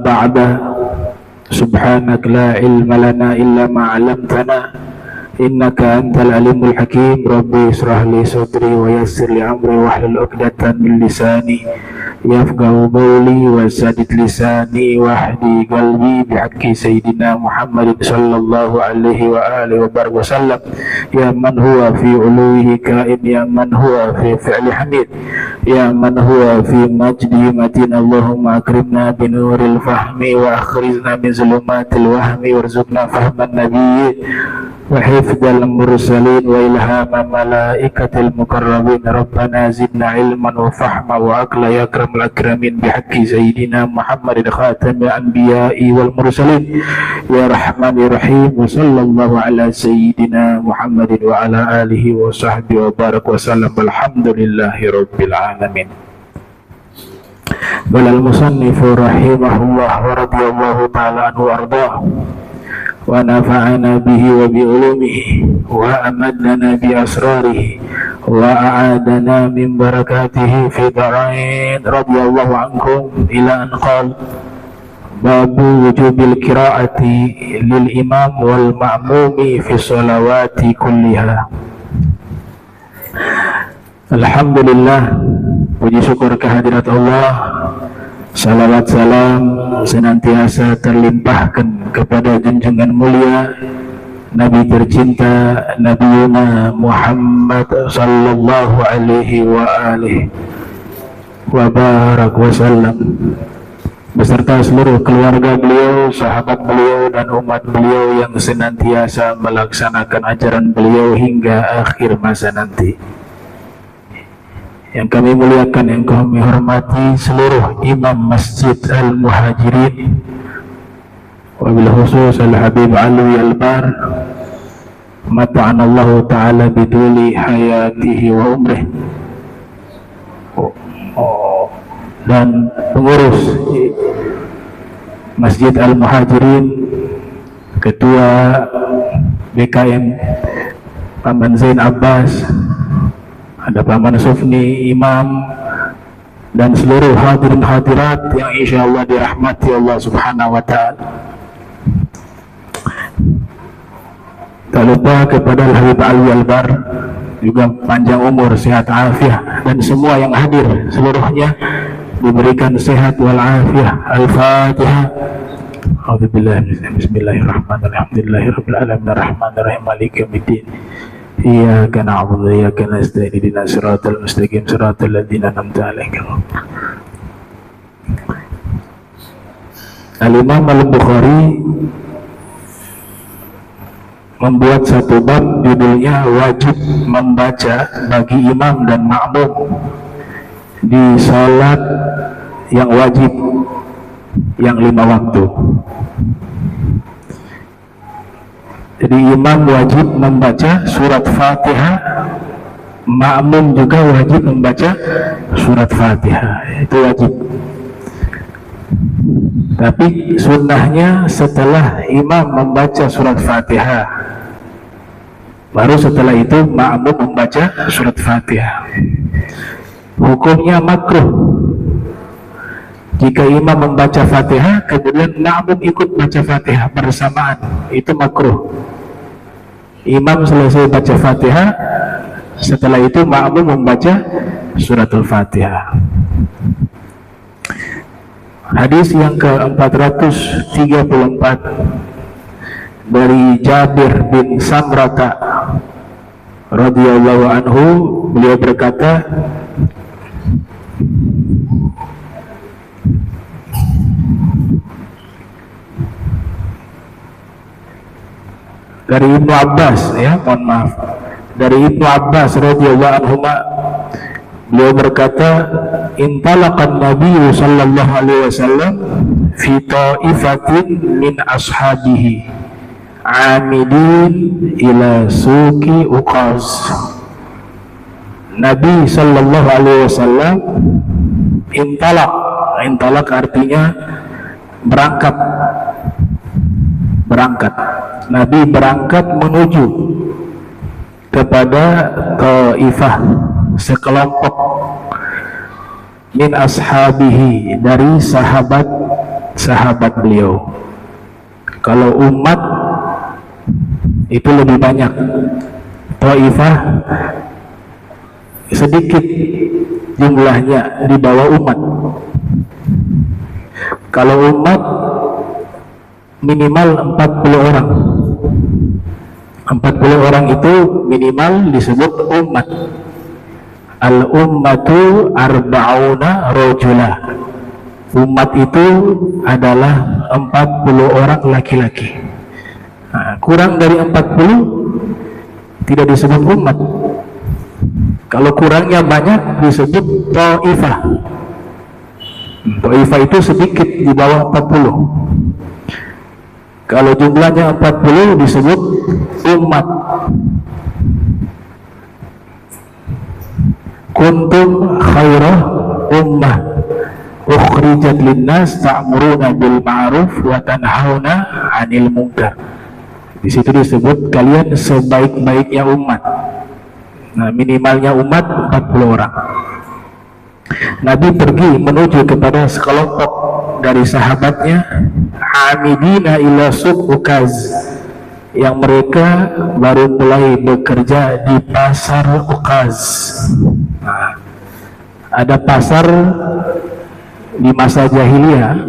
ba'da. Subhanak la ilma lana illa ma 'allamtana innaka antal alimul hakim. Rabbi israh li sadri wa yassir li amri wahlul 'uqdatam min lisani yafqahu qawli wa saddid lisani wahdi qalbi bihaqqi sayyidina Muhammadin sallallahu alaihi wa alihi wa barik wasallam. Ya man huwa fi uluhi kain, ya man huwa fi fi'li hamid, ya man huwa fi majdi matin. Allahumma akrimna bi nuril fahmi wa akhrijna min zulumatil wahmi warzuqna fahman nabiyyin wa hifdzal mursalin wa ilhama malaikatil mukarrabin. Rabbana zidna ilman wa fahma wa aqla ya akramul akramin bihaqqi sayyidina Muhammadin khatamil anbiya'i wal mursalin ya rahman ya rahim. Wa sallallahu ala sayyidina Muhammadin wa ala alihi wa sahbihi wa barak wa sallam. Alhamdulillahi rabbil alamin. Balal musannifu rahimahullah wa radiyallahu ta'ala anhu ardah wa nafa'ana bihi wa bi ulumihi wa amadana bi asrarihi wa a'adana min barakatihi fi darain. Radiyallahu ankum ila an qala babu wujubil qiraati lil imam wal ma'mumi fi sholawati kulliha. Alhamdulillah, puji syukur kehadirat Allah, salawat salam senantiasa terlimpahkan kepada junjungan mulia Nabi tercinta Nabi Muhammad sallallahu alaihi wa alihi wa barak wasallam, beserta seluruh keluarga beliau, sahabat beliau, dan umat beliau yang senantiasa melaksanakan ajaran beliau hingga akhir masa nanti. Yang kami muliakan, yang kami hormati seluruh imam Masjid Al-Muhajirin, wabil khusus Al-Habib Alwi Al-Bar, mata'anallahu ta'ala biduli hayatihi wa umrih, dan pengurus Masjid Al-Muhajirin, Ketua BKM Paman Zain Abbas, ada Paman Sufni Imam, dan seluruh hadirin hadirat yang insya Allah dirahmati Allah subhanahu wa ta'ala. Tak lupa kepada Al-Habib Alwi Al-Bar juga panjang umur, sehat afiah, dan semua yang hadir seluruhnya diberikan sehat wal afiah. Al-Fatihah. Bismillahirrahmanirrahim. Alhamdulillahirabbil alamin arrahmanir rahim maliki yaumiddin. Iyyaka na'budu wa iyyaka nasta'in ihdinas siratal mustaqim siratal ladzina an'amta 'alaihim. Al-Imam Al-Bukhari membuat satu bab judulnya wajib membaca bagi imam dan makmum di salat yang wajib yang 5 waktu. Jadi imam wajib membaca surat Fatihah, makmum juga wajib membaca surat Fatihah, itu wajib. Tapi sunnahnya setelah imam membaca surat Fatihah, baru setelah itu makmum membaca surat Fatihah. Hukumnya makruh jika imam membaca Fatihah kemudian makmum ikut baca Fatihah bersamaan, itu makruh. Imam selesai baca Fatihah, setelah itu makmum membaca suratul Fatihah. Hadis yang ke-434 dari Jabir bin Samrata radhiyallahu anhu, beliau berkata, dari Ibnu Abbas, ya, mohon maaf, dari Ibnu Abbas radhiyallahu anhu, beliau berkata, intalaqan Nabi sallallahu alaihi wasallam fi ta'ifatin min ashabihi amidin ila suki Uqaz. Nabi sallallahu alaihi wasallam intalaq artinya berangkat. Nabi berangkat menuju kepada Taifah, sekelompok min ashabihi, dari sahabat sahabat beliau. Kalau umat itu lebih banyak, Taifah sedikit jumlahnya di bawah umat. Kalau umat minimal 40 orang. 40 orang itu minimal disebut umat. Al-ummatu arba'una rajula. Umat itu adalah 40 orang laki-laki. Nah, kurang dari 40 tidak disebut umat. Kalau kurangnya banyak disebut Taifah. Taifah itu sedikit di bawah 40. Kalau jumlahnya 40 disebut umat. Kuntum khairah ummah ukhrijat linnas ta'muruna bil ma'ruf wa tanhauna 'anil munkar. Di situ disebut kalian sebaik-baiknya umat. Nah, minimalnya umat 40 orang. Nabi pergi menuju kepada sekelompok dari sahabatnya, amidina ila suq Ukaz, yang mereka baru mulai bekerja di pasar Ukaz. Nah, ada pasar di masa jahiliyah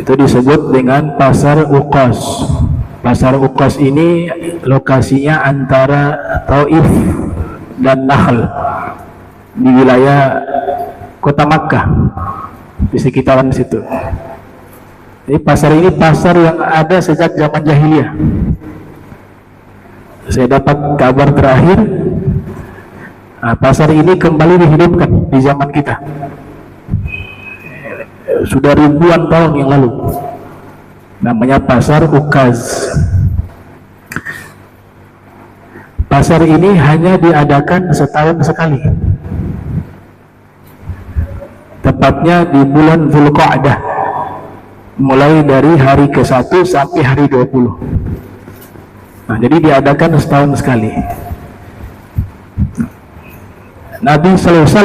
itu disebut dengan pasar Ukaz. Pasar Ukaz ini lokasinya antara Taif dan Nakhl di wilayah kota Makkah, di sekitaran situ. Jadi pasar ini pasar yang ada sejak zaman jahiliyah. Saya dapat kabar terakhir, pasar ini kembali dihidupkan di zaman kita. Sudah ribuan tahun yang lalu. Namanya pasar Ukaz. Pasar ini hanya diadakan setahun sekali. Tepatnya di bulan Dzulqa'dah, mulai dari hari ke-1 sampai hari 20. Nah, jadi diadakan setahun sekali. Nabi SAW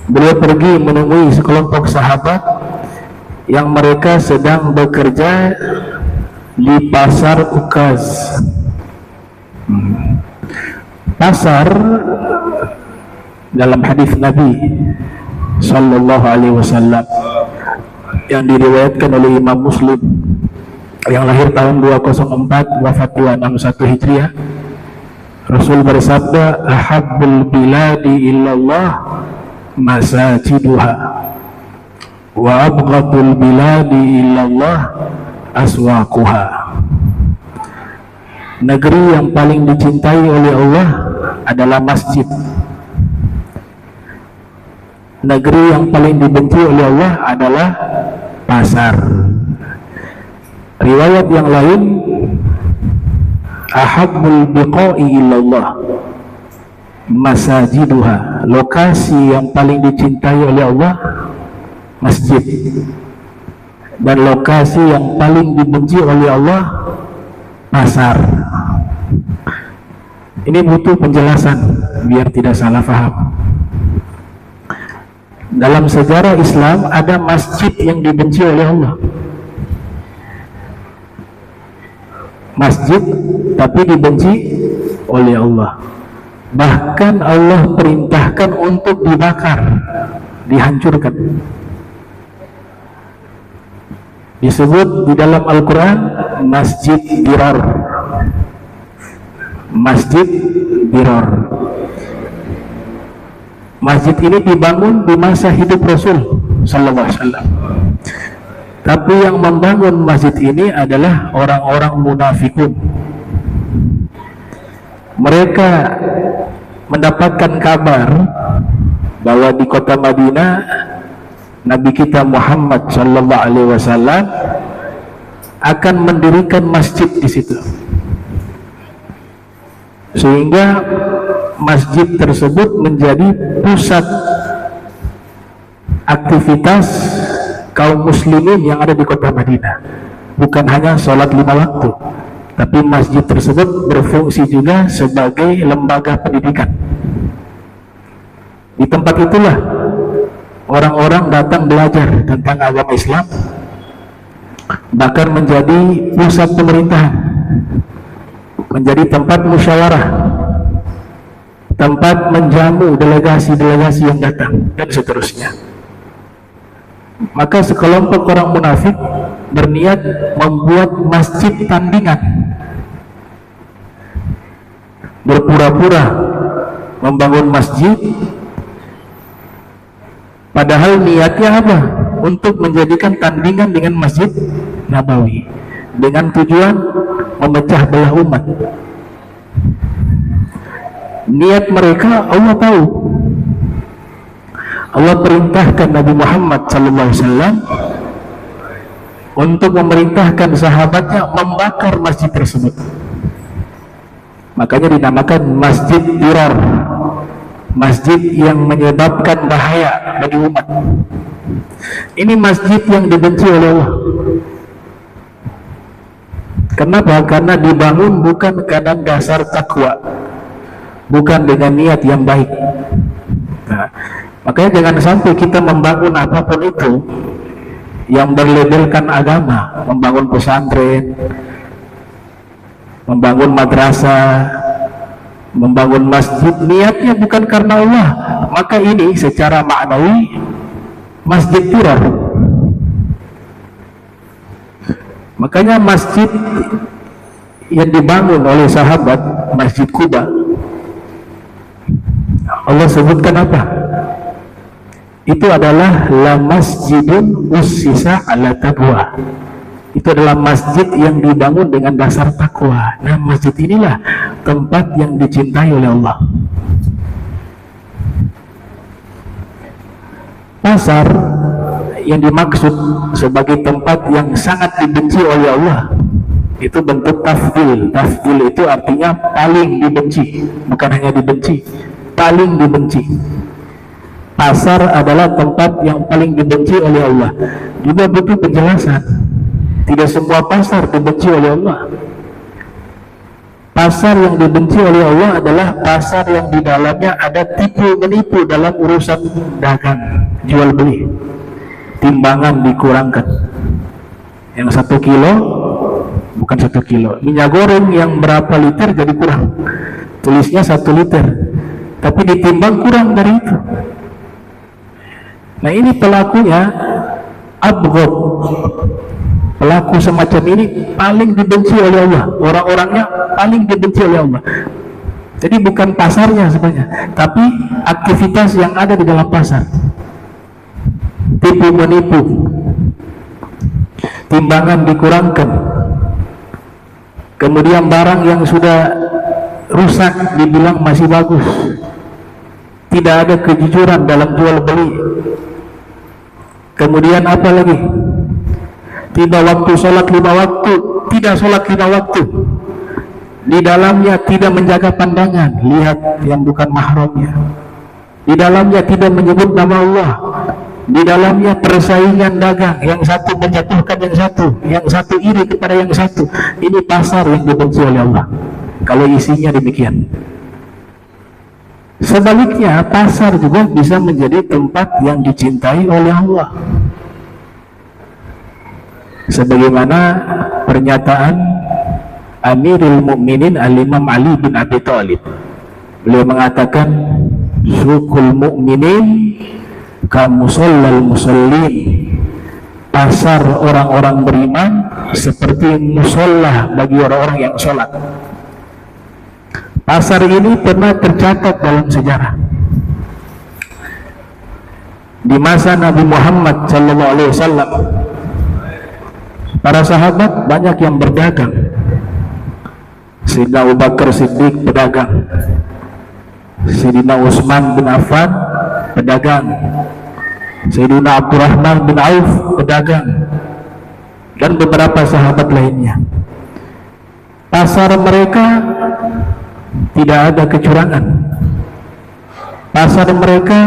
beliau pergi menemui sekelompok sahabat yang mereka sedang bekerja di pasar Ukaz. Pasar dalam hadis Nabi Sallallahu Alaihi Wasallam yang diriwayatkan oleh Imam Muslim, yang lahir tahun 204 wafat 261 Hijriah, Rasul bersabda, ahabbul biladi illallah masajiduha wa abghadul biladi illallah aswaquha. Negeri yang paling dicintai oleh Allah adalah masjid. Negeri yang paling dibenci oleh Allah adalah pasar. Riwayat yang lain, ahabbul biqa'i illallah masajiduha. Lokasi yang paling dicintai oleh Allah masjid, dan lokasi yang paling dibenci oleh Allah pasar. Ini butuh penjelasan biar tidak salah paham. Dalam sejarah Islam ada masjid yang dibenci oleh Allah. Masjid tapi dibenci oleh Allah. Bahkan Allah perintahkan untuk dibakar, dihancurkan. Disebut di dalam Al-Quran Masjid Dirar. Masjid Dirar. Masjid ini dibangun di masa hidup Rasul Sallallahu Alaihi Wasallam. Tapi yang membangun masjid ini adalah orang-orang munafikun. Mereka mendapatkan kabar bahwa di kota Madinah Nabi kita Muhammad Sallallahu Alaihi Wasallam akan mendirikan masjid di situ, sehingga masjid tersebut menjadi pusat aktivitas kaum muslimin yang ada di kota Madinah. Bukan hanya sholat 5 waktu, tapi masjid tersebut berfungsi juga sebagai lembaga pendidikan. Di tempat itulah orang-orang datang belajar tentang agama Islam, bahkan menjadi pusat pemerintahan, menjadi tempat musyawarah, tempat menjamu delegasi-delegasi yang datang, dan seterusnya. Maka sekelompok orang munafik berniat membuat masjid tandingan, berpura-pura membangun masjid, padahal niatnya apa? Untuk menjadikan tandingan dengan Masjid Nabawi, dengan tujuan memecah belah umat. Niat mereka Allah tahu. Allah perintahkan Nabi Muhammad SAW untuk memerintahkan sahabatnya membakar masjid tersebut. Makanya dinamakan Masjid Dirar, masjid yang menyebabkan bahaya bagi umat. Ini masjid yang dibenci oleh Allah. Kenapa? Karena dibangun bukan karena dasar takwa, bukan dengan niat yang baik. Nah, makanya jangan sampai kita membangun apapun itu yang berlabelkan agama, membangun pesantren, membangun madrasah, membangun masjid, niatnya bukan karena Allah, maka ini secara maknawi masjid tirar. Makanya masjid yang dibangun oleh sahabat, Masjid Quba, Allah sebutkan apa? Itu adalah la masjidun ussisa ala taqwa. Itu adalah masjid yang dibangun dengan dasar takwa. Nah, masjid inilah tempat yang dicintai oleh Allah. Pasar yang dimaksud sebagai tempat yang sangat dibenci oleh Allah itu bentuk tafdil. Tafdil itu artinya paling dibenci, bukan hanya dibenci, paling dibenci. Pasar adalah tempat yang paling dibenci oleh Allah. Juga butuh penjelasan. Tidak semua pasar dibenci oleh Allah. Pasar yang dibenci oleh Allah adalah pasar yang di dalamnya ada tipu menipu dalam urusan dagang, jual beli. Timbangan dikurangkan. Yang 1 kilo bukan 1 kilo. Minyak goreng yang berapa liter jadi kurang. Tulisnya 1 liter, tapi ditimbang kurang dari itu. Nah, ini pelakunya abghad. Pelaku semacam ini paling dibenci oleh Allah. Orang-orangnya paling dibenci oleh Allah. Jadi bukan pasarnya sebenarnya, tapi aktivitas yang ada di dalam pasar. Tipu menipu, timbangan dikurangkan, kemudian barang yang sudah rusak dibilang masih bagus, tidak ada kejujuran dalam jual beli. Kemudian apa lagi? Tiba waktu sholat 5 waktu, tidak sholat 5 waktu. Di dalamnya tidak menjaga pandangan, lihat yang bukan mahramnya. Di dalamnya tidak menyebut nama Allah. Di dalamnya persaingan dagang, yang satu menjatuhkan yang satu iri kepada yang satu. Ini pasar yang dibenci oleh Allah kalau isinya demikian. Sebaliknya, pasar juga bisa menjadi tempat yang dicintai oleh Allah. Sebagaimana pernyataan Amirul Mukminin Al-Imam Ali bin Abi Thalib. Beliau mengatakan, "Suqul mu'minin ka musallal musallin." Pasar orang-orang beriman seperti musolla bagi orang-orang yang sholat. Pasar ini pernah tercatat dalam sejarah. Di masa Nabi Muhammad SAW, para sahabat banyak yang berdagang. Sayyidina Abu Bakar Siddiq pedagang, Sayyidina Utsman bin Affan pedagang, Sayyidina Abdurrahman bin Auf pedagang, dan beberapa sahabat lainnya. Pasar mereka tidak ada kecurangan. Pasar mereka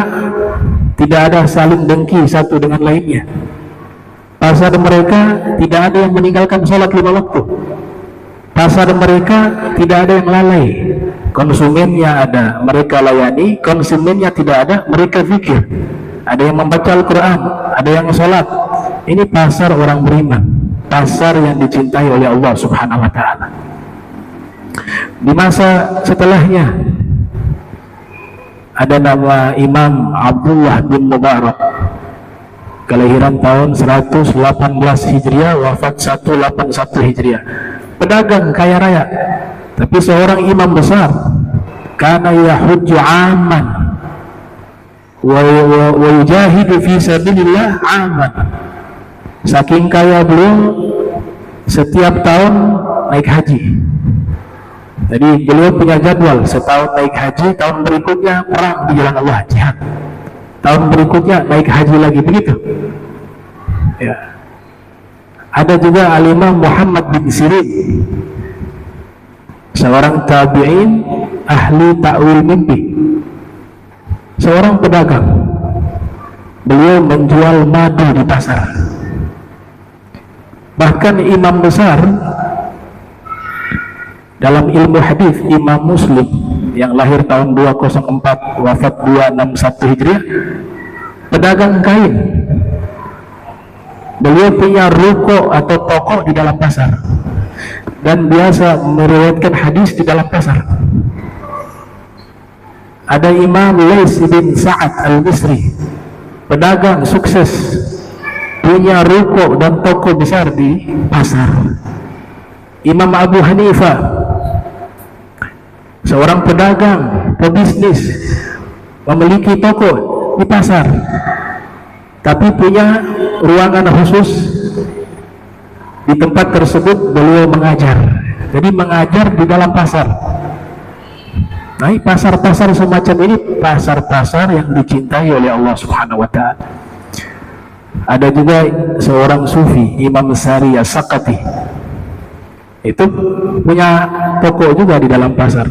tidak ada saling dengki satu dengan lainnya. Pasar mereka tidak ada yang meninggalkan sholat 5 waktu. Pasar mereka tidak ada yang lalai. Konsumennya ada, mereka layani. Konsumennya tidak ada, mereka zikir. ada yang membaca Al-Quran, ada yang sholat. Ini pasar orang beriman, pasar yang dicintai oleh Allah Subhanahu wa Ta'ala. Di masa setelahnya ada nama Imam Abdullah bin Mubarak, kelahiran tahun 118 Hijriah, wafat 181 Hijriah. Pedagang kaya raya, tapi seorang imam besar. Kana yahujju amman wa yujahidu fi sabilillah aman. Saking kaya beliau, setiap tahun naik haji. Jadi beliau punya jadwal, setahun naik haji, tahun berikutnya perang di jalan Allah, jihad. Tahun berikutnya naik haji lagi, begitu. Ya. Ada juga Al-Imam Muhammad bin Sirin, seorang tabi'in ahli ta'wil mimpi, seorang pedagang. Beliau menjual madu di pasar. Bahkan imam besar dalam ilmu hadis, Imam Muslim yang lahir tahun 204 wafat 261 Hijriah, pedagang kain. Beliau punya ruko atau toko di dalam pasar dan biasa meriwayatkan hadis di dalam pasar. Ada Imam Lais bin Sa'ad al-Misri, pedagang sukses, punya ruko dan toko besar di pasar. Imam Abu Hanifah, seorang pedagang, pebisnis, memiliki toko di pasar, tapi punya ruangan khusus. Di tempat tersebut beliau mengajar. Jadi mengajar di dalam pasar. Nah, pasar-pasar semacam ini pasar-pasar yang dicintai oleh Allah Subhanahu wa Ta'ala. Ada juga seorang sufi, Imam Sari As-Sakati, itu punya toko juga di dalam pasar.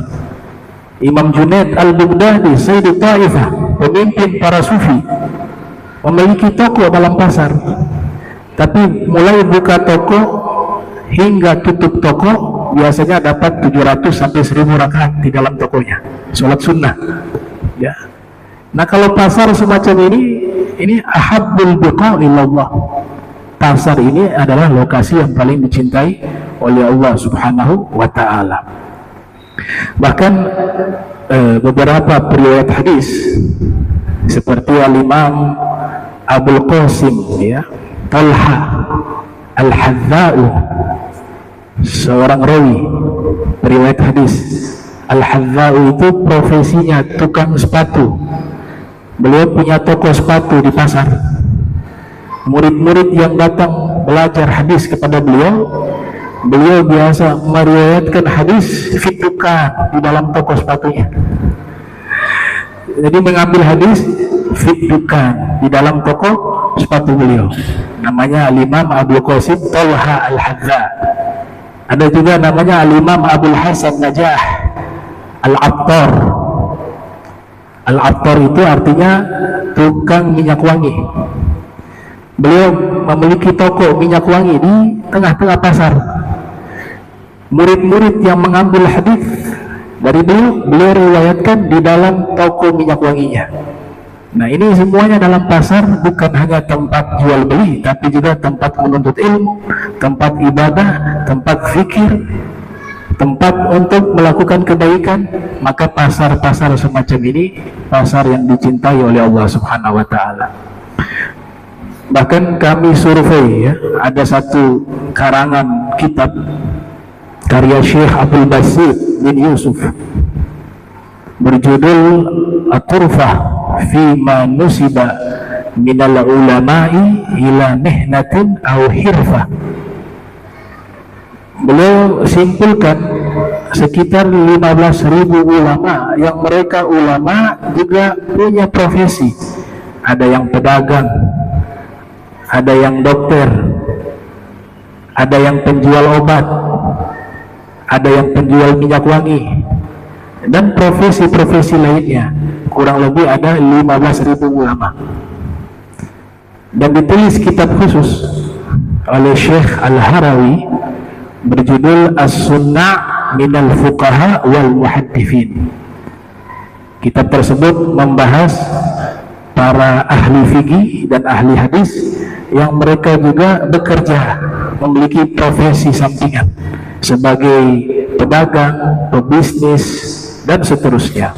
Imam Junaid Al-Baghdadi, Sayyid Taifah, pemimpin para sufi, memiliki toko dalam pasar, tapi mulai buka toko hingga tutup toko biasanya dapat 700 sampai 1000 rakaat di dalam tokonya, sholat sunnah. Ya. Nah, kalau pasar semacam ini ahabbul biqa ilallah. Pasar ini adalah lokasi yang paling dicintai oleh Allah Subhanahu wa Ta'ala. Bahkan beberapa periwayat hadis seperti Al-Imam Abul Qasim, ya, Talha Al-Hadza'u, seorang rawi periwayat hadis. Al-Hadza'u itu profesinya tukang sepatu. Beliau punya toko sepatu di pasar. Murid-murid yang datang belajar hadis kepada beliau, beliau biasa meriwayatkan hadis fitukan di dalam toko sepatunya. Jadi mengambil hadis fitukan di dalam toko sepatu beliau. Namanya Al-Imam Abul Qasim Talha Al-Hadza. Ada juga namanya Al-Imam Abul Hasan Najah Al-Attar. Al-Attar itu artinya tukang minyak wangi. Beliau memiliki toko minyak wangi di tengah-tengah pasar. Murid-murid yang mengambil hadis dari beliau riwayatkan di dalam toko minyak wanginya. Nah, ini semuanya dalam pasar, bukan hanya tempat jual beli, tapi juga tempat menuntut ilmu, tempat ibadah, tempat zikir, tempat untuk melakukan kebaikan. Maka pasar-pasar semacam ini pasar yang dicintai oleh Allah Subhanahu wa Ta'ala. Bahkan kami survei, ya, ada satu karangan kitab karya Syekh Abdul Basit bin Yusuf berjudul At-Turfah Fima Nusiba Minal Ulama'i Ila Mihnatin Au Hirfah. Beliau simpulkan sekitar 15.000 ulama yang mereka ulama juga punya profesi. Ada yang pedagang, ada yang dokter, ada yang penjual obat, ada yang penjual minyak wangi, dan profesi-profesi lainnya. Kurang lebih ada 15.000 ulama. Dan ditulis kitab khusus oleh Syekh Al-Harawi berjudul As-Sunna' Minal Fuqaha wal Muhaddithin. Kitab tersebut membahas para ahli fikih dan ahli hadis yang mereka juga bekerja, memiliki profesi sampingan sebagai pedagang, pebisnis, dan seterusnya.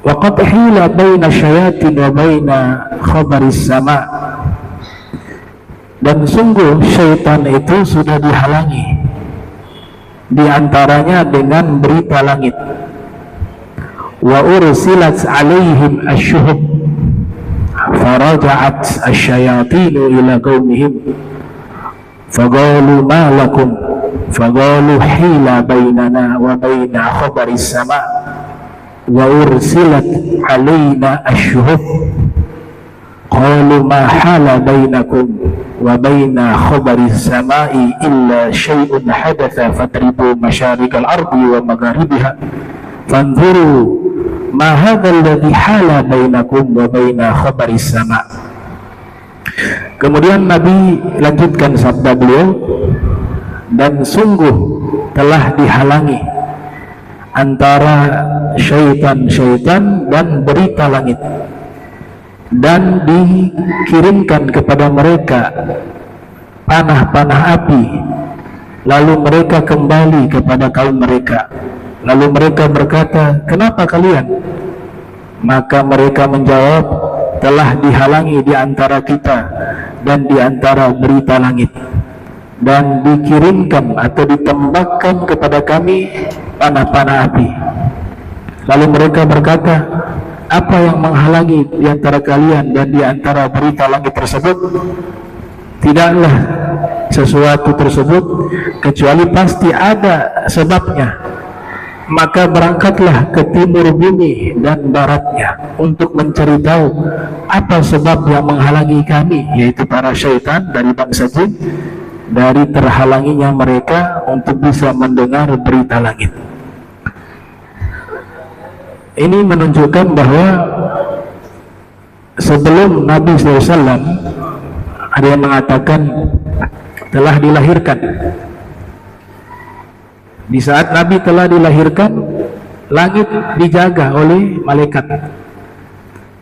Wa qad hila baina syayatin wa baina khabaris sama, dan sungguh syaitan itu sudah dihalangi di antaranya dengan berita langit. Wa ursilat alaihim asyuhub faraja'at asyayatinu ila qaumihim faqalu ma lakum faqalu hila bainana wa baina khabaris sama wa ursilat alaina asyuhub qalu ma hala bainakum wa baina khabaris samai illa syai'un hadatha fatribu masyarikal ardi wa magharibiha fanzuru ma hadzal ladzi hala bainakum wa baina khabaris sama. Kemudian Nabi lanjutkan sabda beliau, dan sungguh telah dihalangi antara syaitan-syaitan dan berita langit, dan dikirimkan kepada mereka panah-panah api, lalu mereka kembali kepada kaum mereka. Lalu mereka berkata, kenapa kalian? Maka mereka menjawab, telah dihalangi di antara kita dan di antara berita langit, dan dikirimkan atau ditembakkan kepada kami panah-panah api. Lalu mereka berkata, apa yang menghalangi di antara kalian dan di antara berita langit tersebut? Tidaklah sesuatu tersebut kecuali pasti ada sebabnya. Maka berangkatlah ke timur bumi dan baratnya untuk mencari tahu apa sebab yang menghalangi kami, yaitu para syaitan dari bangsa jin, dari terhalanginya mereka untuk bisa mendengar berita langit. Ini menunjukkan bahwa sebelum Nabi SAW ada yang mengatakan telah dilahirkan. Di saat Nabi telah dilahirkan, langit dijaga oleh malaikat,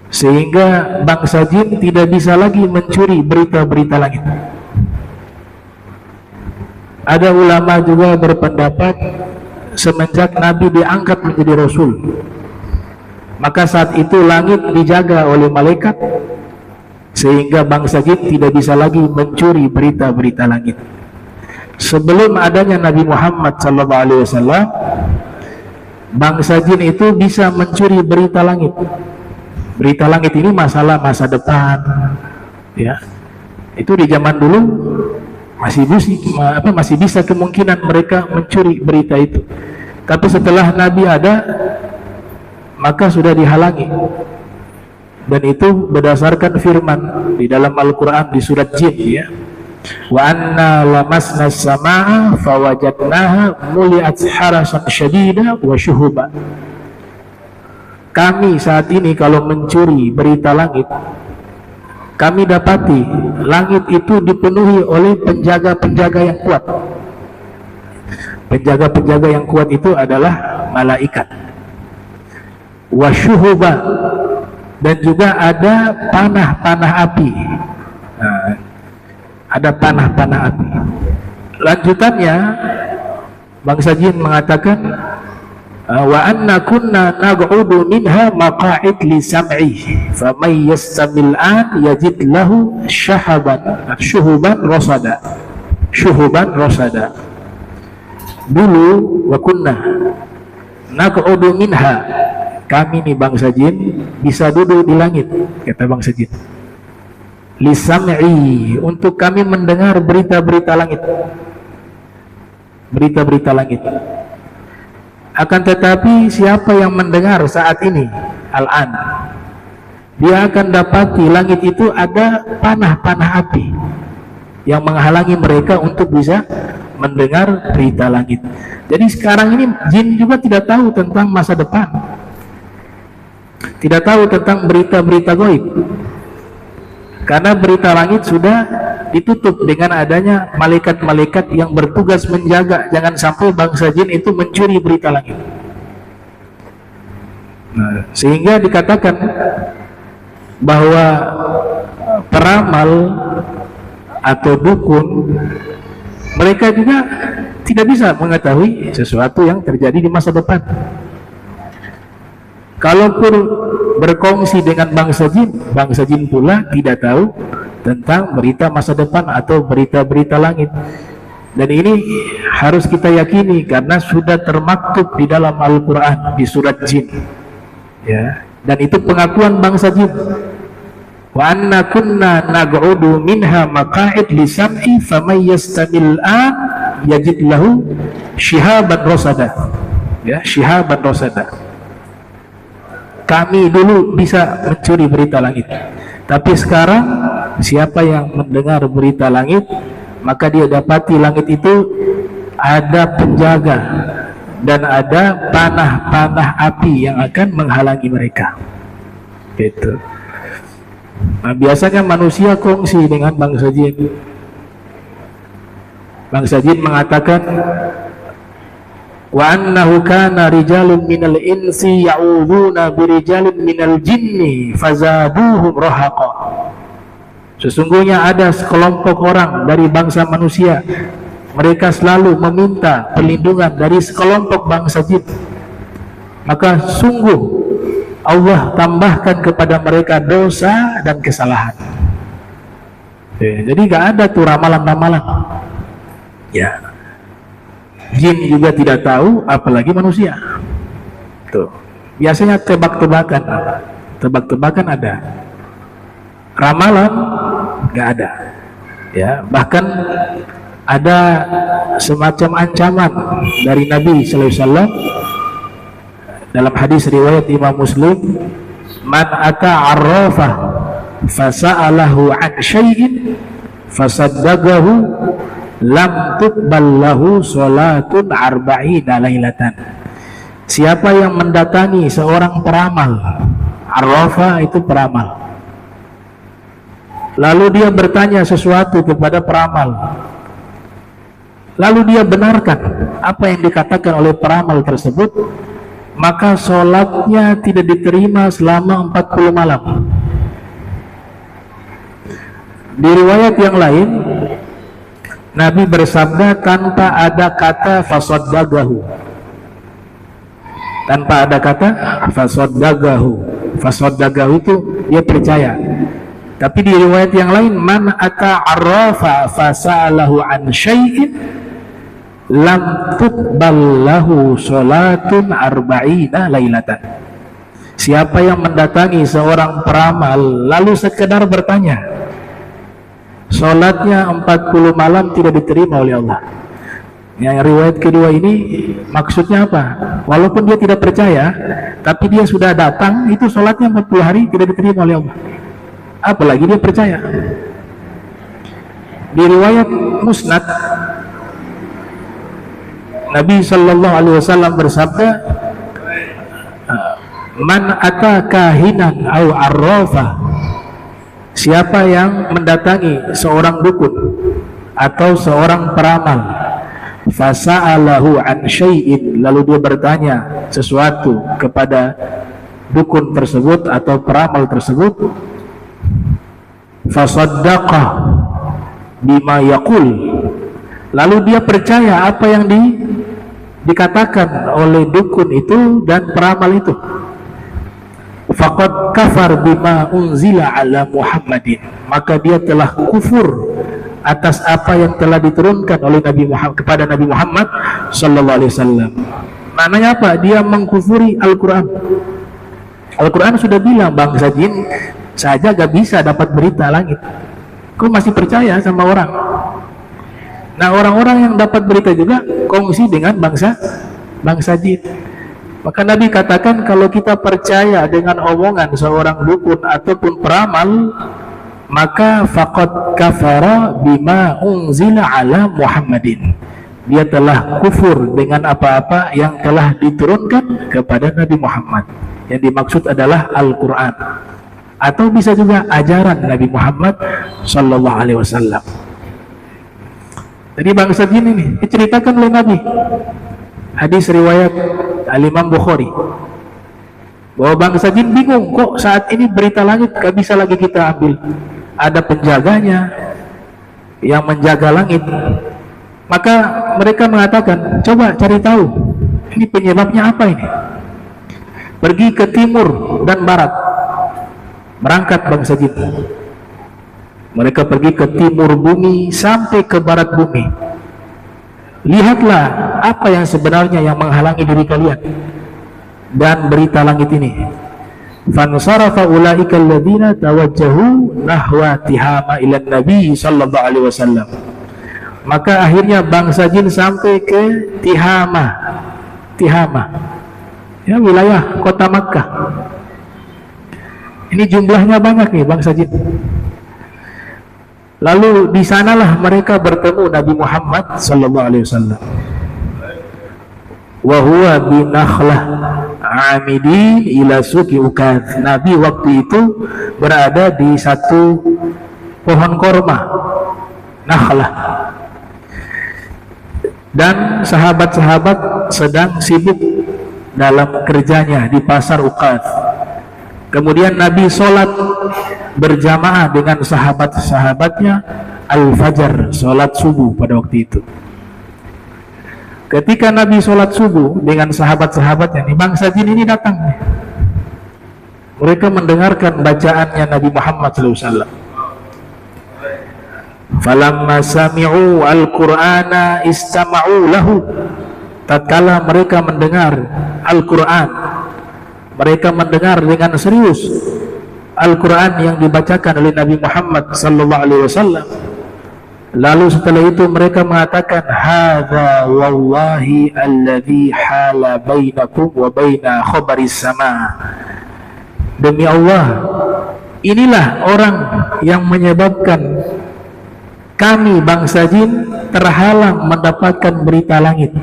sehingga bangsa jin tidak bisa lagi mencuri berita-berita langit. Ada ulama juga berpendapat semenjak Nabi diangkat menjadi Rasul, maka saat itu langit dijaga oleh malaikat, sehingga bangsa jin tidak bisa lagi mencuri berita-berita langit. Sebelum adanya Nabi Muhammad SAW, bangsa jin itu bisa mencuri berita langit. Berita langit ini masalah masa depan, ya. Itu di zaman dulu masih bisa kemungkinan mereka mencuri berita itu. Tapi setelah Nabi ada, maka sudah dihalangi. Dan itu berdasarkan firman di dalam Al-Quran di surat Jin, ya. Wa anna lamasna as-samaa fawajadnaha muliat harasan syadida wa syuhuba. Kami saat ini kalau mencuri berita langit, kami dapati langit itu dipenuhi oleh penjaga-penjaga yang kuat. Penjaga-penjaga yang kuat itu adalah malaikat. Wa syuhuba, dan juga ada panah-panah api. Ada panah-panah api. Lanjutannya bangsa jin mengatakan, wa anna kunna naq'udu minha maqa'id li sam'i faman yastamil an yajid lahu syuhuban rasada. Dulu wa kunna naq'udu minha, kami nih bangsa jin bisa duduk di langit, kata bangsa jin, lisam'i, untuk kami mendengar berita-berita langit. Berita-berita langit. Akan tetapi siapa yang mendengar saat ini, al-an, dia akan dapati langit itu ada panah-panah api yang menghalangi mereka untuk bisa mendengar berita langit. Jadi sekarang ini jin juga tidak tahu tentang masa depan, tidak tahu tentang berita-berita gaib, karena berita langit sudah ditutup dengan adanya malaikat-malaikat yang bertugas menjaga jangan sampai bangsa jin itu mencuri berita langit. Nah, sehingga dikatakan bahwa peramal atau dukun mereka juga tidak bisa mengetahui sesuatu yang terjadi di masa depan. Kalaupun berkongsi dengan bangsa jin pula tidak tahu tentang berita masa depan atau berita-berita langit. Dan ini harus kita yakini karena sudah termaktub di dalam Al-Quran di surat jin, ya. Dan itu pengakuan bangsa jin. Wa anna kunna naq'udu minha maqa'id lisam'i faman yastamil an yajid lahu shihaban rasada. Ya, shihaban rasada. Kami dulu bisa mencuri berita langit, tapi sekarang siapa yang mendengar berita langit, maka dia dapati langit itu ada penjaga dan ada panah-panah api yang akan menghalangi mereka. Gitu. Nah, biasanya manusia kongsi dengan bangsa jin. Bangsa jin mengatakan, wa annahu kana rijalun minal insi ya'udzuuna birijalin minal jinni fazaduhum rahaqa. Sesungguhnya ada sekelompok orang dari bangsa manusia, mereka selalu meminta perlindungan dari sekelompok bangsa jin, maka sungguh Allah tambahkan kepada mereka dosa dan kesalahan. Jadi gak ada tuh ramalan-ramalan, ya. Jin juga tidak tahu, apalagi manusia. Tuh, biasanya tebak-tebakan ada, ramalan nggak ada, ya. Bahkan ada semacam ancaman dari Nabi Sallallahu Alaihi Wasallam dalam hadis riwayat Imam Muslim, man ata arrafah fasa'alahu an syai'in fasaddaqahu lam tuqbal lahu salatun arba'ina lailatan. Siapa yang mendatangi seorang peramal, arrafah itu peramal, lalu dia bertanya sesuatu kepada peramal, lalu dia benarkan apa yang dikatakan oleh peramal tersebut, maka sholatnya tidak diterima selama 40 malam. Di riwayat yang lain, Nabi bersabda tanpa ada kata fasaddaqahu. Tanpa ada kata fasaddaqahu. Fasaddaqahu itu dia percaya. Tapi di riwayat yang lain, man ata arrafa fasa'alahu an syai'in lam tuqbal lahu sholatun arba'ina lailatan. Siapa yang mendatangi seorang peramal lalu sekedar bertanya, sholatnya 40 malam tidak diterima oleh Allah. Yang riwayat kedua ini maksudnya apa? Walaupun dia tidak percaya, tapi dia sudah datang, itu sholatnya 40 hari tidak diterima oleh Allah, apalagi dia percaya. Di riwayat Musnad, Nabi Sallallahu Alaihi Wasallam bersabda, man ata kahinan au arrafa, siapa yang mendatangi seorang dukun atau seorang peramal, fasa'alahu an syai'in, lalu dia bertanya sesuatu kepada dukun tersebut atau peramal tersebut, fasaddaqah bima yaqul, lalu dia percaya apa yang dikatakan oleh dukun itu dan peramal itu, faqad kafar bima unzila ala Muhammadin, maka dia telah kufur atas apa yang telah diturunkan oleh Nabi Muhammad kepada Nabi Muhammad sallallahu alaihi wasallam. Maknanya apa? Dia mengkufuri Al-Quran. Al-Quran sudah bilang bangsa jin saja gak bisa dapat berita langit, kok masih percaya sama orang? Nah, orang-orang yang dapat berita juga kongsi dengan bangsa jin. Maka Nabi katakan, kalau kita percaya dengan omongan seorang dukun ataupun peramal, maka faqad kafara bima unzila ala Muhammadin, dia telah kufur dengan apa-apa yang telah diturunkan kepada Nabi Muhammad. Yang dimaksud adalah Al-Quran, atau bisa juga ajaran Nabi Muhammad sallallahu alaihi wasallam. Jadi bangsa jin ini diceritakan oleh Nabi. Hadis riwayat Al-Imam Bukhari. Bahwa bangsa jin bingung, kok saat ini berita langit gak bisa lagi kita ambil, ada penjaganya yang menjaga langit. Maka mereka mengatakan, coba cari tahu ini penyebabnya apa ini. Pergi ke timur dan barat, berangkat bangsa jin. Mereka pergi ke timur bumi sampai ke barat bumi. Lihatlah apa yang sebenarnya yang menghalangi diri kalian dan berita langit ini. Fansarafa ulaika alladziina tawajjahu nahwa Tihama ila Nabi sallallahu alaihi wasallam. Maka akhirnya bangsa jin sampai ke Tihama. Ya, wilayah kota Makkah. Ini jumlahnya banyak nih bangsa jin. Lalu di sanalah mereka bertemu Nabi Muhammad sallallahu alaihi wasallam. Wa huwa binakhlah amidin ila suqi Ukadh. Nabi waktu itu berada di satu pohon korma, nakhlah. Dan sahabat-sahabat sedang sibuk dalam kerjanya di pasar Ukadh. Kemudian Nabi sholat berjamaah dengan sahabat-sahabatnya al-fajar, sholat subuh pada waktu itu. Ketika Nabi sholat subuh dengan sahabat-sahabatnya, nih bangsa jin ini datang. Mereka mendengarkan bacaannya Nabi Muhammad SAW. Falamma sami'u al-Qur'ana istama'u lahu. Tatkala mereka mendengar Al-Quran, mereka mendengar dengan serius Al-Quran yang dibacakan oleh Nabi Muhammad sallallahu alaihi wasallam. Lalu setelah itu mereka mengatakan, hadza wallahi alladzi hala bainakum wa baina khabaris sama. Demi Allah, inilah orang yang menyebabkan kami bangsa jin terhalang mendapatkan berita langit.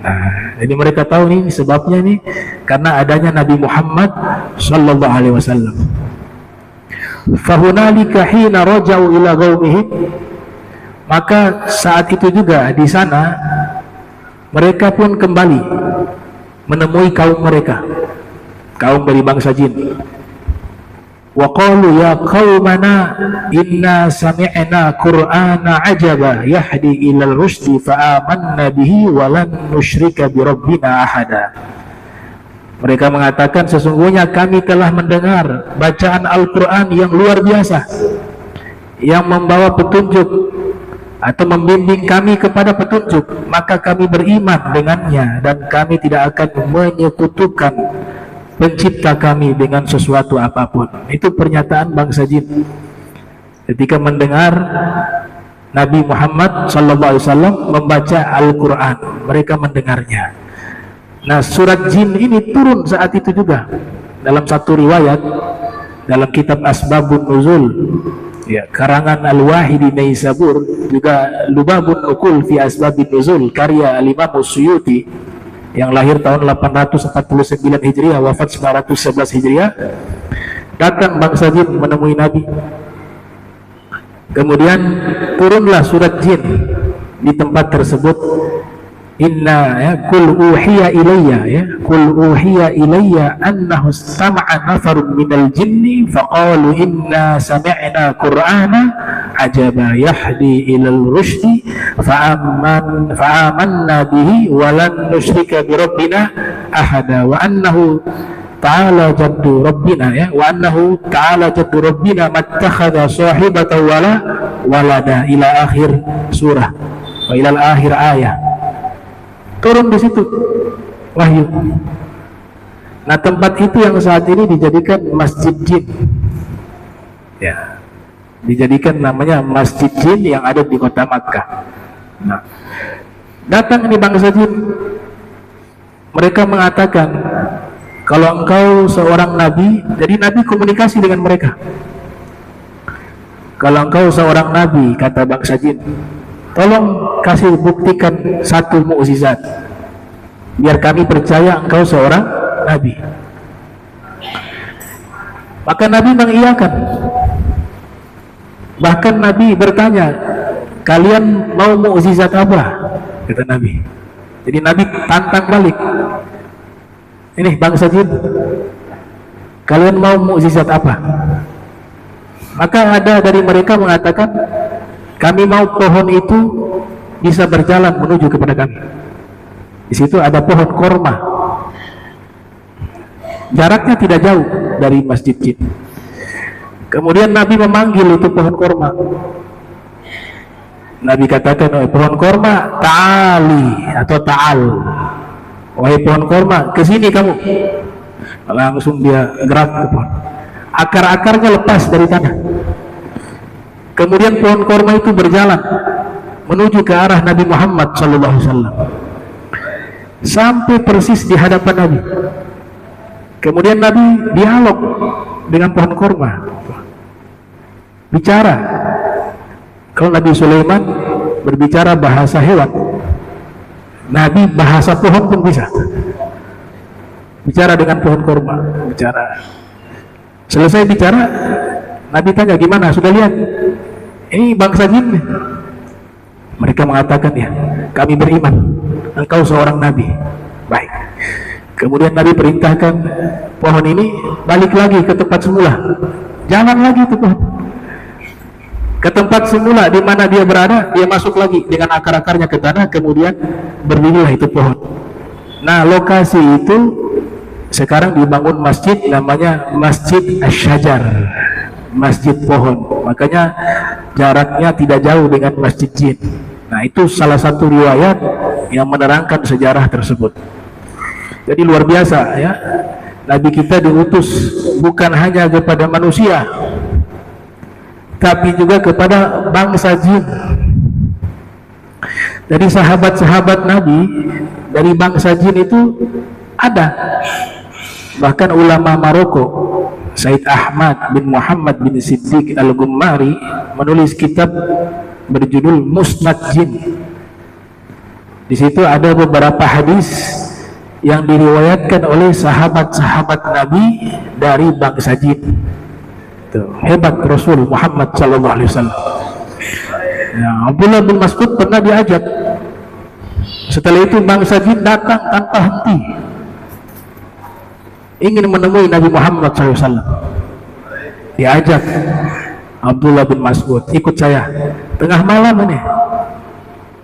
Nah, jadi mereka tahu nih sebabnya nih karena adanya Nabi Muhammad sallallahu alaihi wasallam. Fahunalika hina raja'u ila qaumihim. Maka saat itu juga di sana mereka pun kembali menemui kaum mereka, kaum dari bangsa jin. Wa qalu ya qaumana inna sami'na qur'ana ajaba yahdi ilal rusdi fa amanna bihi wa lan nusyrika bi rabbina ahada. Mereka mengatakan, sesungguhnya kami telah mendengar bacaan Al-Quran yang luar biasa, yang membawa petunjuk atau membimbing kami kepada petunjuk, maka kami beriman dengannya dan kami tidak akan menyekutukan pencipta kami dengan sesuatu apapun. Itu pernyataan bangsa jin ketika mendengar Nabi Muhammad SAW membaca Al-Quran. Mereka mendengarnya. Nah, surat jin ini turun saat itu juga. Dalam satu riwayat dalam kitab Asbabun Nuzul, ya, karangan Al-Wahidi Naisabur, juga Lubabun Nukul fi Asbabun Nuzul karya Al-Imam Suyuti yang lahir tahun 849 Hijriah, wafat 911 Hijriah. Datang bangsa jin menemui Nabi. Kemudian turunlah surat jin di tempat tersebut. Inna ya kul uhiya ilayya ya kul uhiya ilayya annahu istama'a nafarun minal jinni faqalu inna sami'na qur'ana ajaba yahdi ilal rusydi fa'amanna bihi wa lan nusyrika bi rabbina ahada wa annahu ta'ala jaddu rabbina ya wa annahu ta'ala jaddu rabbina mattakhadha sahibatan wala walada ila akhir surah wa ila akhir ayat. Turun di situ wahyu. Nah, tempat itu yang saat ini dijadikan masjid jin, ya, dijadikan namanya masjid jin yang ada di kota Makkah. Nah, datang ini bangsa jin, mereka mengatakan kalau engkau seorang nabi, jadi nabi komunikasi dengan mereka. Kalau engkau seorang nabi, kata bangsa jin, tolong kasih buktikan satu mukjizat biar kami percaya engkau seorang nabi. Maka Nabi mengiyakan. Bahkan Nabi bertanya, kalian mau mukjizat apa? Kata Nabi. Jadi Nabi tantang balik. Ini bangsa jin, kalian mau mukjizat apa? Maka ada dari mereka mengatakan, kami mau pohon itu bisa berjalan menuju kepada kami. Di situ ada pohon korma, jaraknya tidak jauh dari Masjid Jin. Kemudian Nabi memanggil itu pohon korma. Nabi katakan, wahai pohon korma, ta'ali atau ta'al, wahai pohon korma, kesini kamu. Langsung dia gerak ke pohon, akar-akarnya lepas dari tanah. Kemudian pohon korma itu berjalan menuju ke arah Nabi Muhammad SAW sampai persis di hadapan Nabi. Kemudian Nabi dialog dengan pohon korma, bicara. Kalau Nabi Sulaiman berbicara bahasa hewan, Nabi bahasa pohon pun bisa. Bicara dengan pohon korma, bicara. Selesai bicara, Nabi tanya, gimana, sudah lihat ini bangsa jin? Mereka mengatakan, ya, kami beriman, engkau seorang nabi. Baik. Kemudian Nabi perintahkan pohon ini balik lagi ke tempat semula, jalan lagi ke pohon, ke tempat semula di mana dia berada. Dia masuk lagi dengan akar-akarnya ke tanah, kemudian berdirilah itu pohon. Nah, lokasi itu sekarang dibangun masjid, namanya Masjid Asy-Syajar, masjid pohon. Makanya jaraknya tidak jauh dengan Masjid Jin. Nah, itu salah satu riwayat yang menerangkan sejarah tersebut. Jadi luar biasa, ya, Nabi kita diutus bukan hanya kepada manusia, tapi juga kepada bangsa jin. Dari sahabat-sahabat Nabi dari bangsa jin itu ada. Bahkan ulama Maroko, Said Ahmad bin Muhammad bin Siddiq Al-Gummari, menulis kitab berjudul Musnad Jin. Di situ ada beberapa hadis yang diriwayatkan oleh sahabat-sahabat Nabi dari bangsa jin. Tuh, hebat Rasul Muhammad SAW. Ya, Abdullah bin Mas'ud pernah diajak. Setelah itu bangsa jin datang tanpa henti, ingin menemui Nabi Muhammad SAW. Diajak Abdullah bin Mas'ud, ikut saya. Tengah malam ini,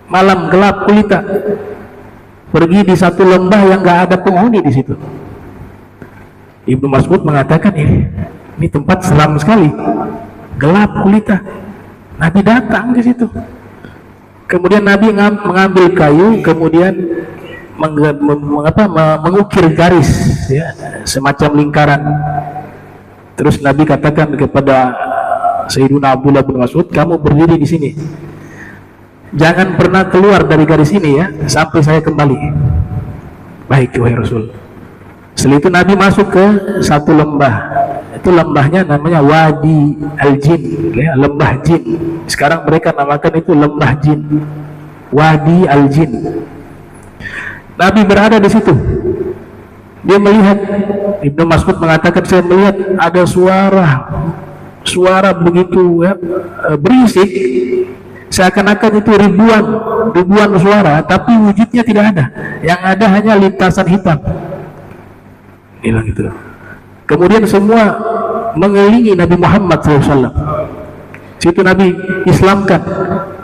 malam gelap gulita, pergi di satu lembah yang gak ada penghuni di situ. Ibnu Mas'ud mengatakan, ini tempat seram sekali, gelap gulita. Nabi datang ke situ. Kemudian Nabi mengambil kayu, kemudian mengukir garis, ya, semacam lingkaran. Terus Nabi katakan kepada Sayyiduna Abdullah bin Mas'ud, kamu berdiri di sini, jangan pernah keluar dari garis ini, ya, sampai saya kembali. Baik, wahai Rasul. Setelah itu Nabi masuk ke satu lembah. Itu lembahnya namanya Wadi Al-Jin, ya, lembah jin. Sekarang mereka namakan itu lembah jin, Wadi Al-Jin. Nabi berada di situ. Dia melihat, Ibnu Mas'ud mengatakan, saya melihat ada suara begitu, ya, berisik, seakan-akan itu ribuan suara, tapi wujudnya tidak ada. Yang ada hanya lintasan hitam. Bilang gitu. Kemudian semua mengelilingi Nabi Muhammad SAW. Situ Nabi Islamkan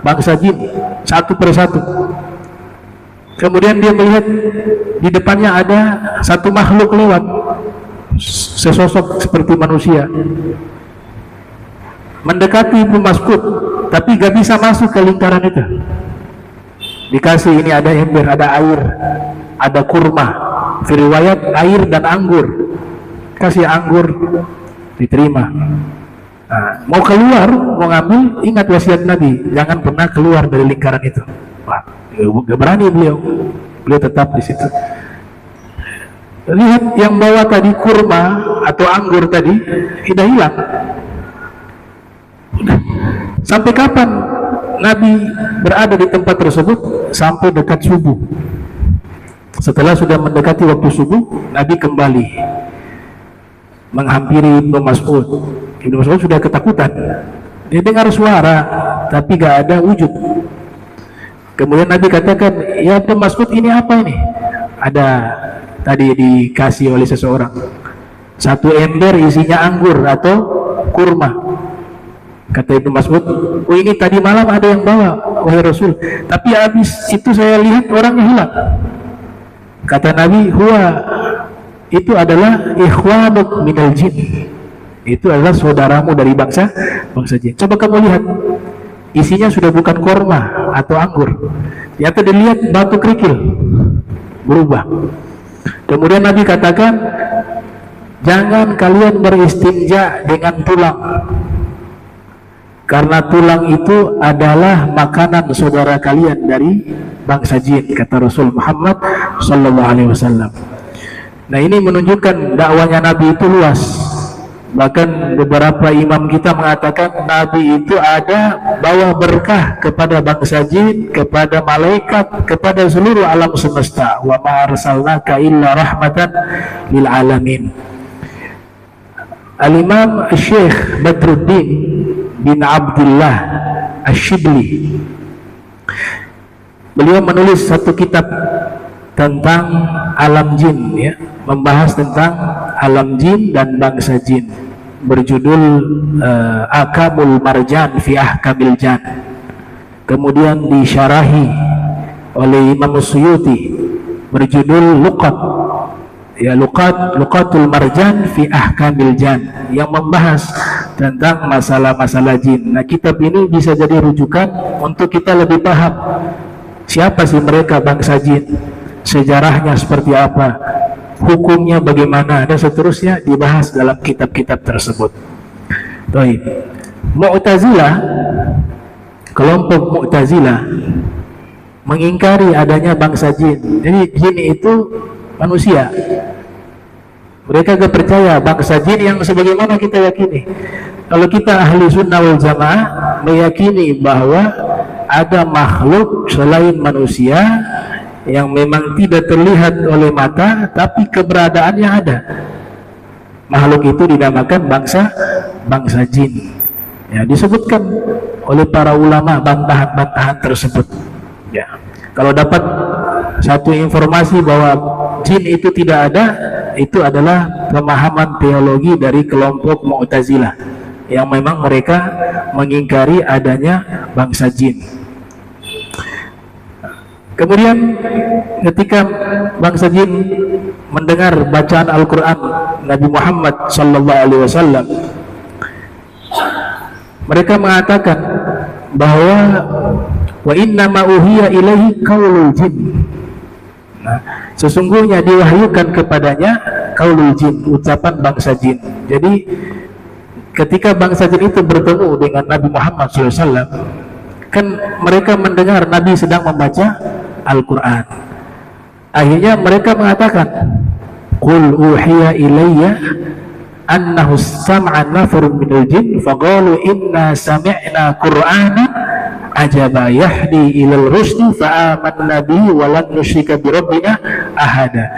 bangsa jin satu persatu. Kemudian dia melihat di depannya ada satu makhluk lewat, sesosok seperti manusia, mendekati Ibnu Mas'ud, tapi gak bisa masuk ke lingkaran itu. Dikasih, ini ada ember, ada air, ada kurma, riwayat air dan anggur. Kasih anggur, diterima. Nah, mau keluar, mau ngambil, ingat wasiat Nabi, jangan pernah keluar dari lingkaran itu. Wah, gak berani beliau tetap di situ. Lihat yang bawa tadi kurma atau anggur tadi, sudah hilang. Sampai kapan Nabi berada di tempat tersebut? Sampai dekat subuh. Setelah sudah mendekati waktu subuh, Nabi kembali menghampiri Ibnu Mas'ud. Ibnu Mas'ud sudah ketakutan. Dia dengar suara, tapi gak ada wujud. Kemudian Nabi katakan, ya Ibnu Mas'ud, ini apa ini? Ada tadi dikasih oleh seseorang satu ember isinya anggur atau kurma. Kata Ibnu Mas'ud, oh ini tadi malam ada yang bawa, wahai Rasul, tapi habis itu saya lihat orangnya hilang. Kata Nabi, itu adalah ikhwanuk minal jin, itu adalah saudaramu dari bangsa jin. Coba kamu lihat, isinya sudah bukan korma atau anggur, ternyata dilihat batu kerikil, berubah. Kemudian Nabi katakan, jangan kalian beristinja dengan tulang, karena tulang itu adalah makanan saudara kalian dari bangsa jin, kata Rasul Muhammad sallallahu alaihi wasallam. Nah, ini menunjukkan dakwanya Nabi itu luas. Bahkan beberapa imam kita mengatakan Nabi itu ada bawa berkah kepada bangsa jin, kepada malaikat, kepada seluruh alam semesta. Wa ma arsalnaka illa rahmatan lil alamin. Al-Imam Syekh Badruddin bin Abdullah Ash-Shibli, beliau menulis satu kitab tentang alam jin, ya, membahas tentang alam jin dan bangsa jin, berjudul Akamul Marjan fi Ahkamil Jan. Kemudian disyarahi oleh Imam Suyuti berjudul Luqat, ya, Luqatul Marjan fi Ahkamil Jan, yang membahas tentang masalah-masalah jin. Nah, kitab ini bisa jadi rujukan untuk kita lebih paham siapa sih mereka bangsa jin, sejarahnya seperti apa, hukumnya bagaimana, dan seterusnya dibahas dalam kitab-kitab tersebut. Baik. Mu'tazilah, kelompok Mu'tazilah mengingkari adanya bangsa jin. Jadi jin itu manusia. Mereka gak percaya bangsa jin yang sebagaimana kita yakini. Kalau kita ahli sunnah wal jamaah meyakini bahwa ada makhluk selain manusia yang memang tidak terlihat oleh mata, tapi keberadaannya ada. Makhluk itu dinamakan bangsa jin. Ya, disebutkan oleh para ulama bantahan-bantahan tersebut. Ya, kalau dapat satu informasi bahwa jin itu tidak ada, itu adalah pemahaman teologi dari kelompok Mu'tazilah yang memang mereka mengingkari adanya bangsa jin. Kemudian ketika bangsa jin mendengar bacaan Al-Quran Nabi Muhammad sallallahu alaihi wasallam, mereka mengatakan bahwa wa inna ma uhiya ilaihi qaulul jin. Nah, sesungguhnya diwahyukan kepadanya qaulul jin, ucapan bangsa jin. Jadi ketika bangsa jin itu bertemu dengan Nabi Muhammad SAW, kan mereka mendengar Nabi sedang membaca Al-Quran. Akhirnya mereka mengatakan, qul uhiya ilayya annahu sam'a nafarun minal jin faqalu inna sami'na qur'anan ajaba yahdi ilal rusdi fa'amanna bihi wa lan nusyrika bi rabbina ahada.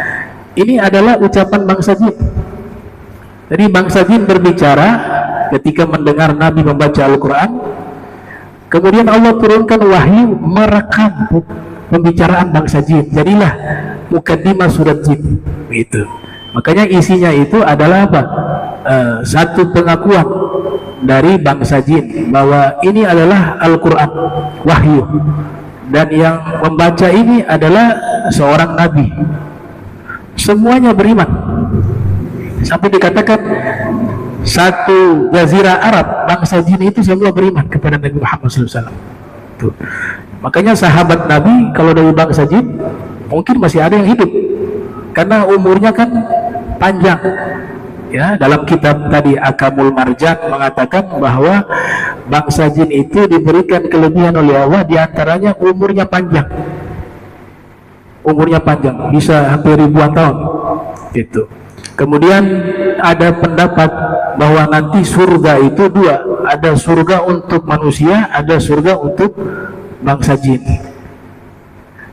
Ini adalah ucapan bangsa jin. Jadi bangsa jin berbicara ketika mendengar Nabi membaca Al-Quran. Kemudian Allah turunkan wahyu merekam pembicaraan bangsa jin. Jadilah mukaddimah surat jin. Gitu. Makanya isinya itu adalah apa? Satu pengakuan dari bangsa jin bahwa ini adalah Al-Quran, wahyu, dan yang membaca ini adalah seorang nabi. Semuanya beriman, sampai dikatakan satu jazirah Arab bangsa jin itu semua beriman kepada Nabi Muhammad SAW. Tuh. Makanya sahabat Nabi kalau dari bangsa jin mungkin masih ada yang hidup karena umurnya kan panjang. Ya, dalam kitab tadi Akamul Marjan mengatakan bahwa bangsa jin itu diberikan kelebihan oleh Allah, diantaranya umurnya panjang. Umurnya panjang, bisa hampir ribuan tahun. Gitu. Kemudian ada pendapat bahwa nanti surga itu dua, ada surga untuk manusia, ada surga untuk bangsa jin.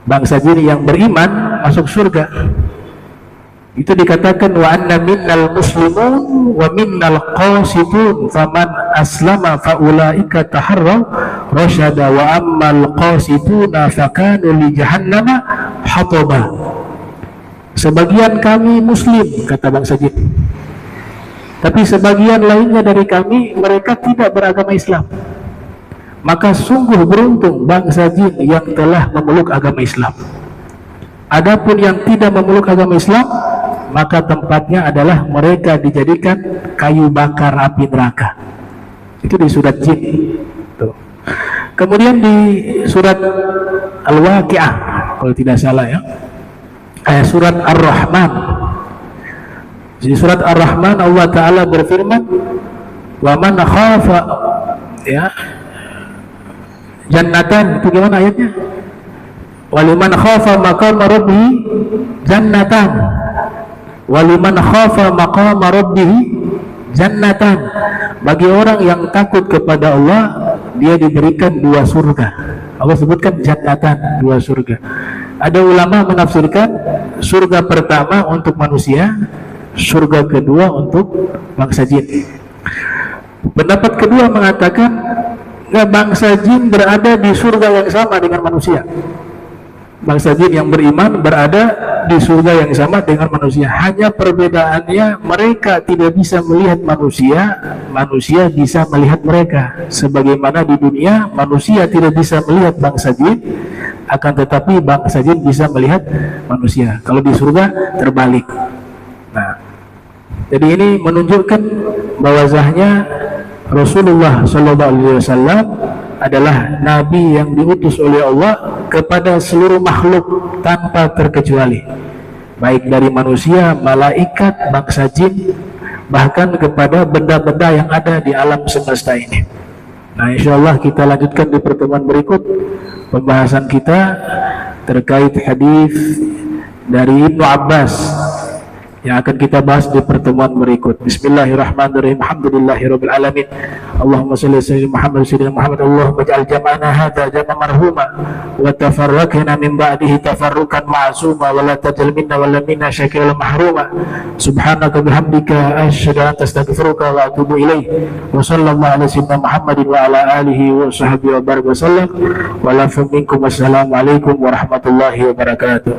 Bangsa jin yang beriman masuk surga. Itu dikatakan wa anna minnal muslimun wa minnal qasitun faman aslama faulaika taharraw rasyada wa ammal qasituna fakanu li jahannama hataba. Sebagian kami muslim, kata bangsa jin, Tapi sebagian lainnya dari kami, mereka tidak beragama Islam. Maka sungguh beruntung bangsa jin yang telah memeluk agama Islam. Adapun yang tidak memeluk agama Islam, maka tempatnya adalah mereka dijadikan kayu bakar api neraka. Itu di surat jin. Tuh. Kemudian di surat Al-Waqi'ah, kalau tidak salah ya, surat Ar-Rahman. Di surat Ar-Rahman Allah Ta'ala berfirman, wa man khafa, ya, jannatan, itu gimana ayatnya? Waliman khafa maqama rabbih jannatan, waliman khafa maqama rabbih jannatan. Bagi orang yang takut kepada Allah, dia diberikan 2 surga. Allah sebutkan jannatan, 2 surga. Ada ulama menafsirkan surga pertama untuk manusia, surga kedua untuk bangsa jin. Pendapat kedua mengatakan bangsa jin berada di surga yang sama dengan manusia. Bangsa jin yang beriman berada di surga yang sama dengan manusia. Hanya perbedaannya mereka tidak bisa melihat manusia, manusia bisa melihat mereka. Sebagaimana di dunia manusia tidak bisa melihat bangsa jin, akan tetapi bangsa jin bisa melihat manusia. Kalau di surga terbalik. Nah, jadi ini menunjukkan bahwasanya Rasulullah SAW adalah Nabi yang diutus oleh Allah kepada seluruh makhluk tanpa terkecuali, baik dari manusia, malaikat, bangsa jin, bahkan kepada benda-benda yang ada di alam semesta ini. Nah, insya Allah kita lanjutkan di pertemuan berikut pembahasan kita terkait hadis dari Ibnu Abbas yang akan kita bahas di pertemuan berikut. Bismillahirrahmanirrahim. Alhamdulillahirabbil alamin. Allahumma shalli ala sayyidina Muhammad. Allahumma ij'al jam'ana hadza jam'an marhuma wa tafarraqna min ba'dihi tafarruqan ma'suma wa la taj'al minna wa la minna syakiran mahruma. Subhanaka bihamdika asyhadu an la ilaha illa anta astaghfiruka wa atubu ilaik. Wa sallallahu ala sayyidina Muhammadin wa ala alihi wa sahbihi wa baraka wasallam. Wa la minkum. Wassalamu alaikum warahmatullahi wabarakatuh.